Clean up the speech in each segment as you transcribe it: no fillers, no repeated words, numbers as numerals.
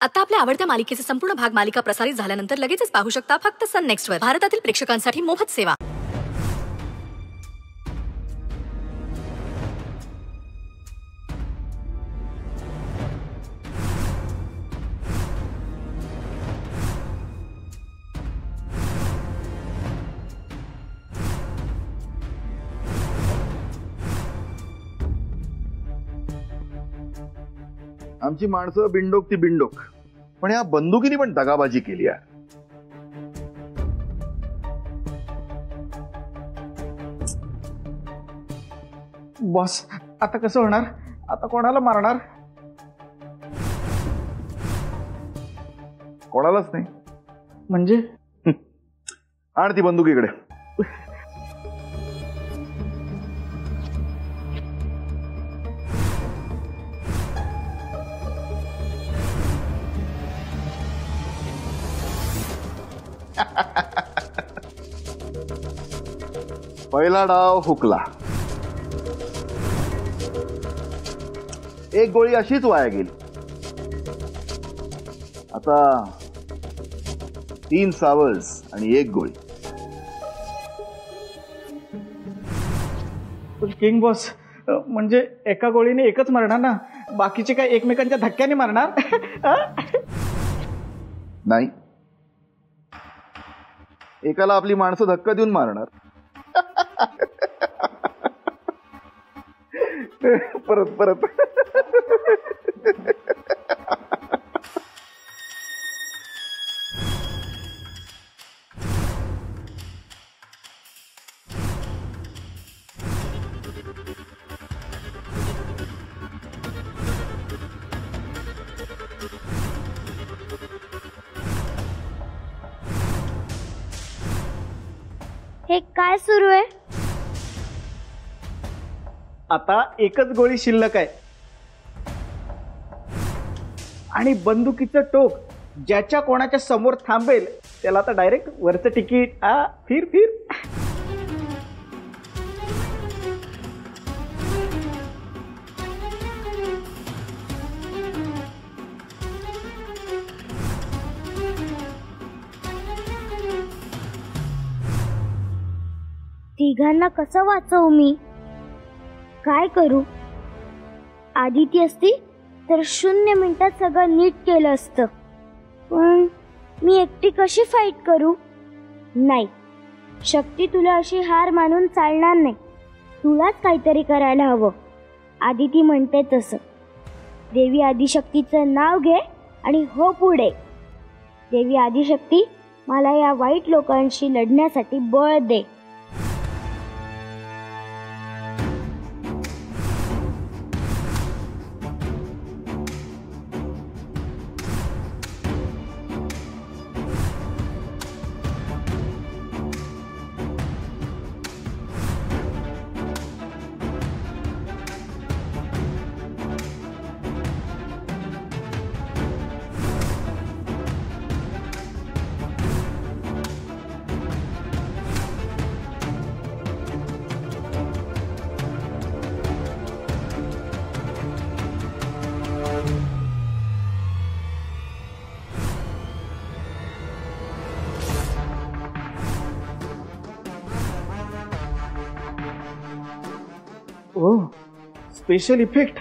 आता आपल्या आवडत्या मालिकेचे संपूर्ण भाग मालिका प्रसारित झाल्यानंतर लगेचच पाहू शकता फक्त सन नेक्स्ट वर. भारतातील प्रेक्षकांसाठी मोफत सेवा. आमची माणसं बिंडोक ती बिंडोक, पण या बंदुकीने पण दगाबाजी केली आहे. बॉस आता कसं होणार? आता कोणाला मारणार? कोणालाच नाही म्हणजे? आण ती बंदूक इकडे. पहिला डाव हुकला. एक गोळी अशीच वाया गेली. आता 3 सावज आणि 1 गोळी. किंग बॉस म्हणजे एका गोळीने एकच मारणार ना? बाकीचे काय एकमेकांच्या धक्क्याने मारणार? नाही, एकाला आपली माणसं धक्का देऊन मारणार. परत परत. हे काय सुरू आहे? आता एकच गोळी शिल्लक आहे आणि बंदुकीचं टोक ज्याच्या कोणाच्या समोर थांबेल त्याला आता डायरेक्ट वरचं तिकीट. फिर फिर. तिघांना कसं वाचवू मी? काय करू? आदिती असती तर 0 मिनिटात सगळं नीट केलं असतं, पण मी एकटी कशी फाईट करू? नाही शक्ती, तुला अशी हार मानून चालणार नाही. तुलाच काहीतरी करायला हवं. आदिती म्हणते तसं. देवी आदिशक्तीचं नाव घे आणि हो पुढे. देवी आदिशक्ती, मला या वाईट लोकांशी लढण्यासाठी बळ दे. ओह, स्पेशल इफेक्ट.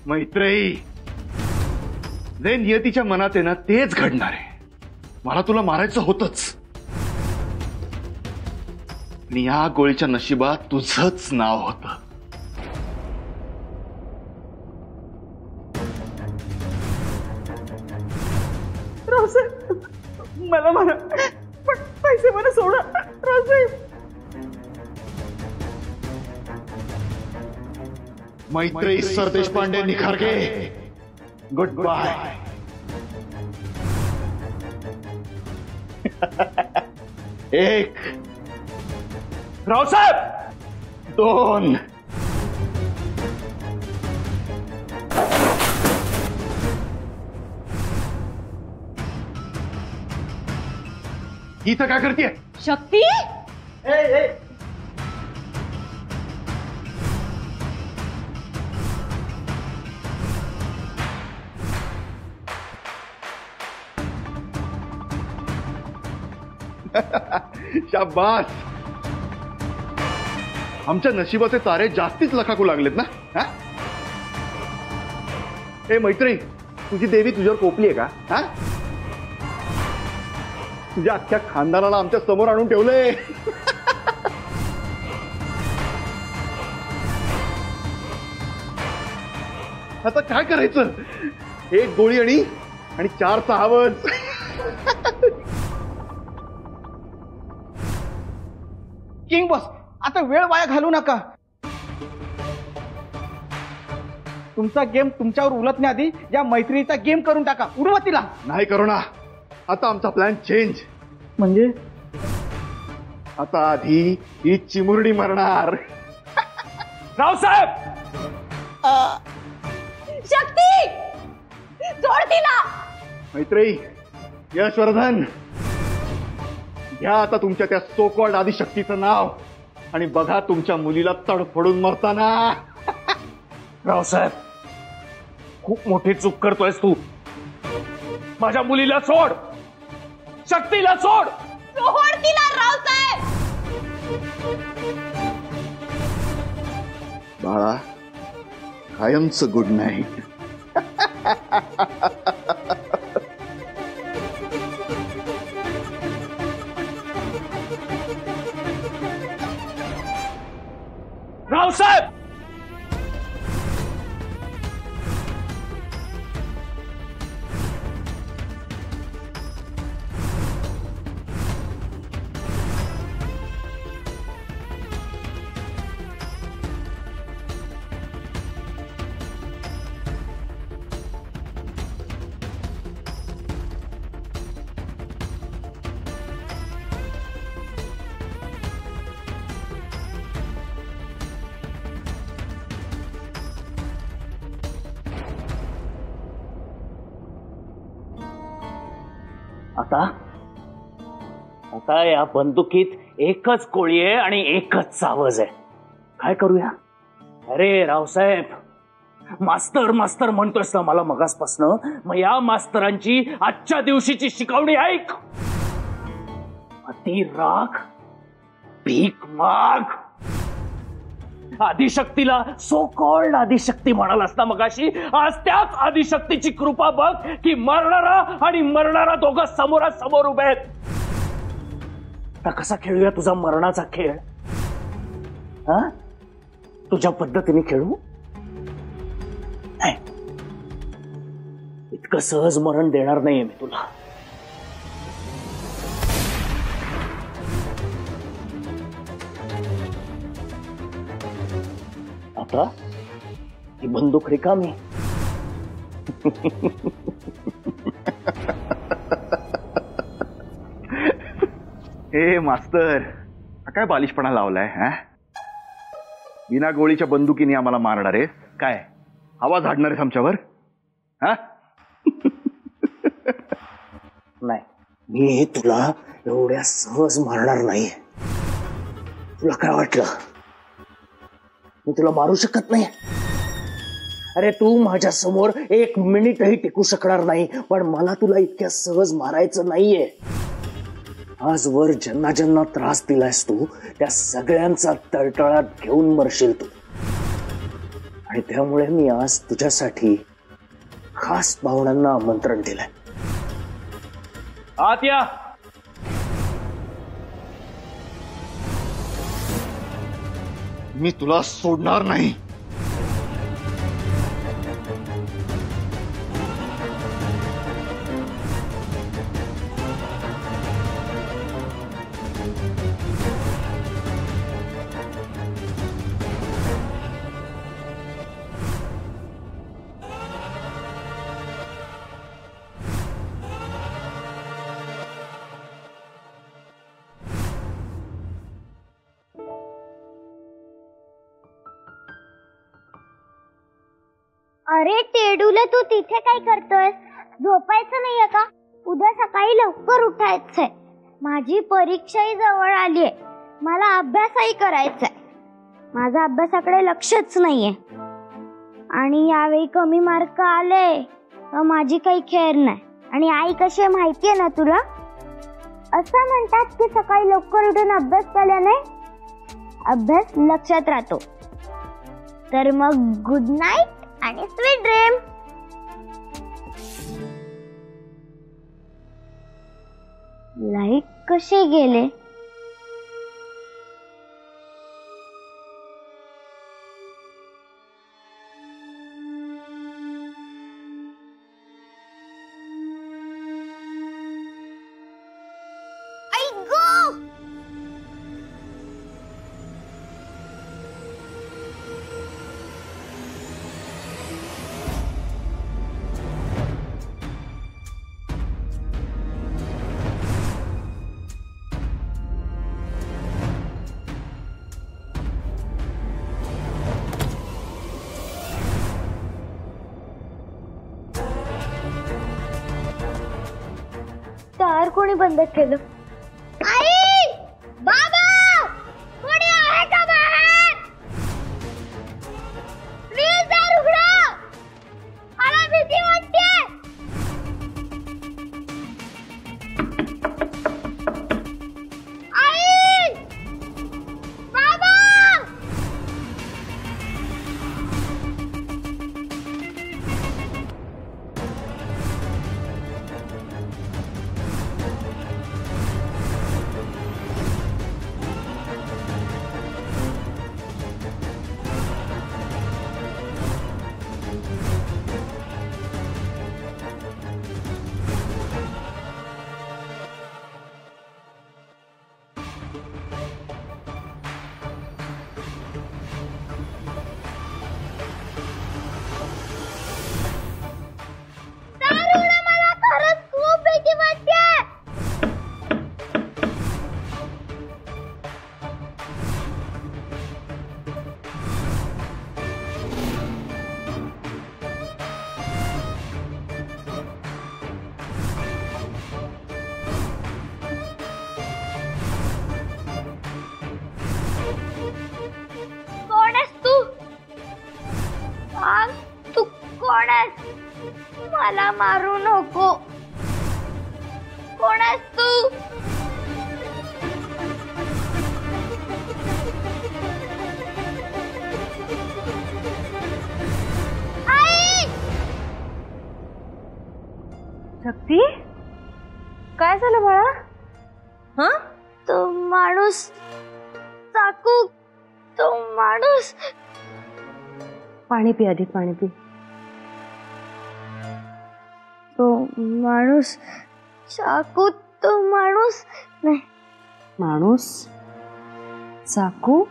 मैत्रेयी, जे नियतीच्या मनात आहे ना तेच घडणार आहे. मला तुला मारायचं होतंच आणि या गोळीच्या नशिबात तुझंच नाव होतं. रावसाहेब मला म्हणा, पण पैसे मला सोडा रावसाहेब. मैत्री सरदेशपांडे निखारगे, गुड बाय. एक रावसाहेब, दोन. इथं काय करतेय? शक्ती, शाबास. आमच्या नशिबाचे तारे जास्तीच लखाकू लागलेत ना. हा? ए मैत्री, तुझी देवी तुझ्यावर कोपली आहे का? हा? तुझ्या अख्ख्या खानदानाला आमच्या समोर आणून ठेवलंय. आता काय करायचं? एक गोळी आणि 4चा आवाज. किंग बॉस, आता वेळ वाया घालू नका. तुमचा गेम तुमच्यावर उलटण्याआधी या मैत्रिणीचा गेम करून टाका. उर्वतीला नाही करुणा, आता आमचा प्लॅन चेंज. म्हणजे आता आधी ही चिमुरडी मरणार. रावसाहेब, शक्ती, जोड तिला. मैत्री, यशवर्धन, घ्या आता तुमच्या त्या सोकॉल्ड आदिशक्तीचं नाव आणि बघा तुमच्या मुलीला तडफडून मरताना. रावसाहेब, खूप मोठी चूक करतोयस तू. माझ्या मुलीला सोड, शक्तीला सोड. जोड तिला रावसाहेब. बाळा, कायमचं गुड नाईट. रावसाहेब, आता या बंदुकीत एकच गोळी आहे आणि एकच सावज आहे. काय करूया? अरे रावसाहेब, मास्तर मास्तर म्हणतोयस ना मला मगासपासनं, मग या मास्तरांची आजच्या दिवशीची शिकवणी ऐक. अति राग, भीक माग. आदिशक्तीला सो कॉल्ड आदिशक्ती म्हणालास ना मगाशी, आज त्याच आदिशक्तीची कृपा बघ की मरणारा आणि मरणारा दोघं समोरासमोर उभे आहेत. आता कसा खेळूया तुझा मरणाचा खेळ? हा, तुझ्या पद्धतीने खेळू? नाही, इतकं सहज मरण देणार नाहीये मी तुला. आता ही बंदूक रिकामी. ए मास्तर, हा काय बालिशपणा लावलाय? हा, बिना गोळीच्या बंदुकीने आम्हाला मारणार आहे काय? आवाज हाडणार आहेस आमच्यावर? हा, नाही, मी तुला एवढ्या सहज मारणार नाही. तुला काय वाटलं मी तुला मारू शकत नाही? अरे तू माझ्या समोर 1 मिनिटही टिकू शकणार नाही, पण मला तुला इतक्या सहज मारायचं नाहीये. आजवर ज्यांना ज्यांना त्रास दिलायस तू, त्या सगळ्यांचा तळतळात घेऊन मरशील तू. आणि त्यामुळे मी आज तुझ्यासाठी खास पाहुण्यांना आमंत्रण दिलंय. आत या. मी तुला सोडणार नाही. अरे टेडूला, तू तिथे काय करतोय? झोपायचं नाहीये का? उद्या सकाळी लवकर उठायचंय. माझी परीक्षाही जवळ आलीये. मला अभ्यासही करायचाय. माझा अभ्यासाकडे लक्षच नाहीये. आणि यावेळी कमी मार्क आले तर माझी काही खेर नाही. आणि आई कशी माहितीये ना तुला? असं म्हणतात की सकाळी लवकर उठून अभ्यास केल्याने अभ्यास लक्षात राहतो. तर मग गुड नाईट आणि स्वीट ड्रीम. लाईट कसे गेले? दार कोणी बंद केलं? आई! बाबा! कोणी आहे का बाहेर? प्लीज दार उघडा. मला भीती वाटते. आई! बाबा! मला खरंच खूप भीती वाटते. कोण आहेस तू? सांग, तू कोण आहेस? मला मारू नको. कोण आहेस तू? आई! शक्ती, काय झालं बाळा? हा, तो माणूस, चाकू, तो माणूस. पाणी पी, आधी पाणी पी. तो माणूस, चाकू, तो माणूस नाही. माणूस, चाकू,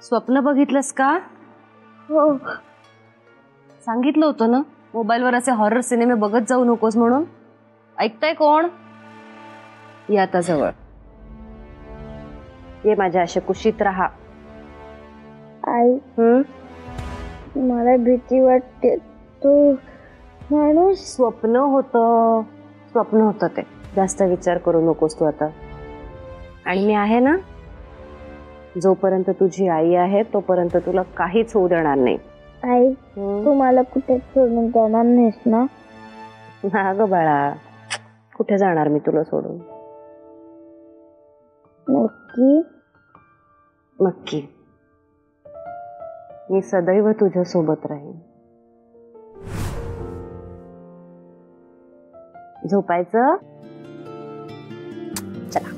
स्वप्न बघितलंस का? हो, सांगितलं होतं ना मोबाईलवर असे हॉरर सिनेमे बघत जाऊ नकोस म्हणून. ऐकताय कोण? या आता जवळ ये, माझ्या अशा कुशीत राहा. आई, मला भीती वाटते. तो माणूस स्वप्न होतं, स्वप्न होतं ते. जास्त विचार करू नकोस तू आता. आणि मी आहे ना, जोपर्यंत तुझी आई आहे तोपर्यंत तुला काहीच होऊ देणार नाही. आई, तू मला कुठे सोडून जाणार नाहीस ना? हा ग बाळा, कुठे जाणार मी तुला सोडून? नक्की? नक्की. मी सदैव तुझ्या सोबत राहीन. झोपायचं? चला.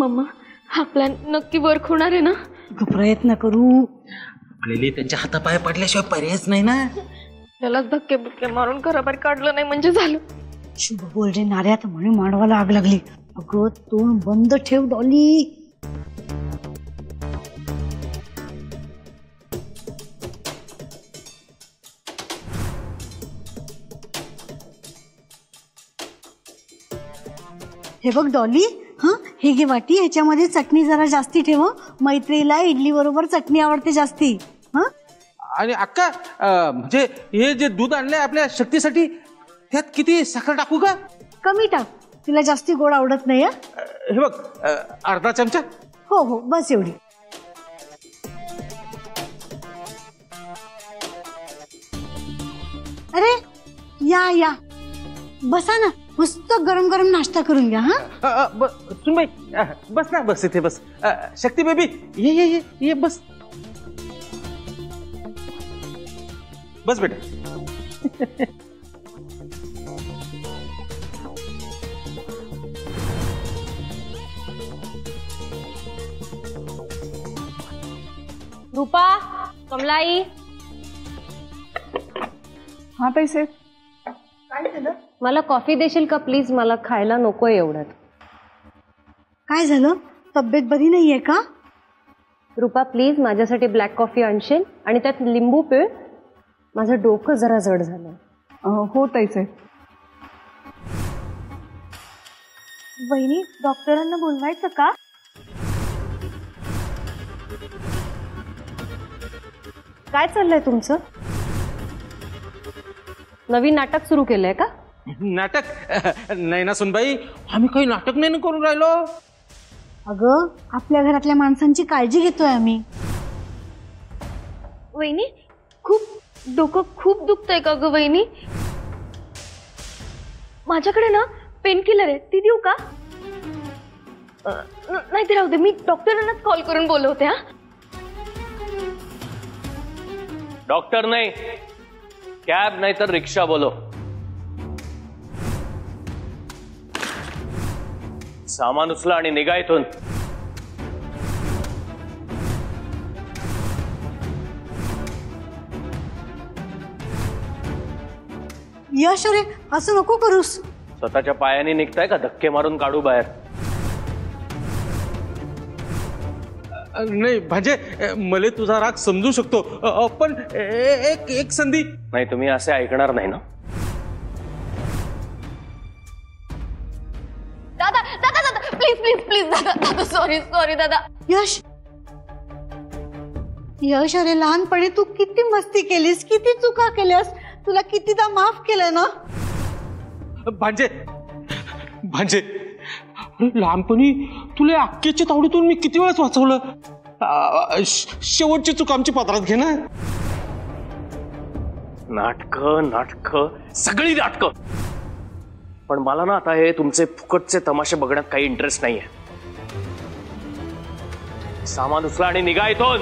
मम्मा हा प्लॅन नक्की वर्क होणार आहे ना? प्रयत्न करू. आलेली त्यांच्या हातापाय पडल्याशिवाय पर्यायच नाही ना. त्याला धक्के बुक्के मारून घराबाहेर काढलं नाही म्हणजे झालं. शुभ बोल रे नाऱ्यात म्हणून मांडवाला आग लागली. अगं तोंड बंद ठेव डॉली. हे बघ डॉली, हा हे घे वाटी. ह्याच्यामध्ये चटणी जरा जास्ती ठेव. मैत्रीला इडली बरोबर चटणी आवडते जास्ती. हा आणि अक्का म्हणजे हे जे दूध आणलंय आपल्या शक्तीसाठी त्यात किती साखर टाकू का? कमी टाक, तिला जास्ती गोड आवडत नाही. हे बघ अर्धा चमचा. हो हो बस एवढी. अरे या या बसा ना, मस्त गरम गरम नाश्ता करून घ्या. हा सुनबाई बस ना, बस इथे बस. शक्ती बेबी ये ये ये ये बस बस बेटा. रूपा, कमलाई. हा पैसे मला कॉफी देशील का प्लीज? मला खायला नकोय एवढ्यात. काय झालं? तब्येत बरी नाहीये का? रूपा प्लीज माझ्यासाठी ब्लॅक कॉफी आणशील आणि त्यात लिंबू पिळ. माझं डोकं जरा जड झालं. हो ताईचे. वहिनी डॉक्टरांना बोलवायचं का? काय चाललंय तुमचं? नवीन नाटक सुरू केलंय का? नाटक नाही ना सुनबाई, आम्ही काही नाटक नाही करून राहिलो. अगं आपल्या घरातल्या माणसांची काळजी घेतोय आम्ही. वहिनी खूप डोकं खूप दुखतंय का ग वहिनी? माझ्याकडे ना पेन किलर आहे, ती देऊ का? नाही ते राहू दे, मी डॉक्टरांनाच कॉल करून बोलवते. हा डॉक्टर नाही, कॅब नाही तर रिक्षा बोलो. सामान उचला आणि निघा इथून. यश अरे असं नको करूस. स्वतःच्या पायाने निघताय का धक्के मारून काढू बाहेर? नाही म्हणजे मला तुझा राग समजू शकतो, पण एक संधी. नाही तुम्ही असे ऐकणार नाही ना. दादा दादा दादा प्लीज प्लीज प्लीज दादा दादा सॉरी सॉरी दादा. यश यश अरे लहानपणी तू किती मस्ती केलीस, किती चुका केल्यास, तुला कितीदा माफ केलं ना. भांजे भांजे लहानपणी तुला अक्केच्या तावडीतून मी किती वेळाच वाचवलं. शेवटची चूक आमची पत्रात घे ना. नाटक नाटक सगळी नाटक. पण मला ना आता हे तुमचे फुकटचे तमाशे बघण्यात काही इंटरेस्ट नाहीये. सामान उचला आणि निघा इथून.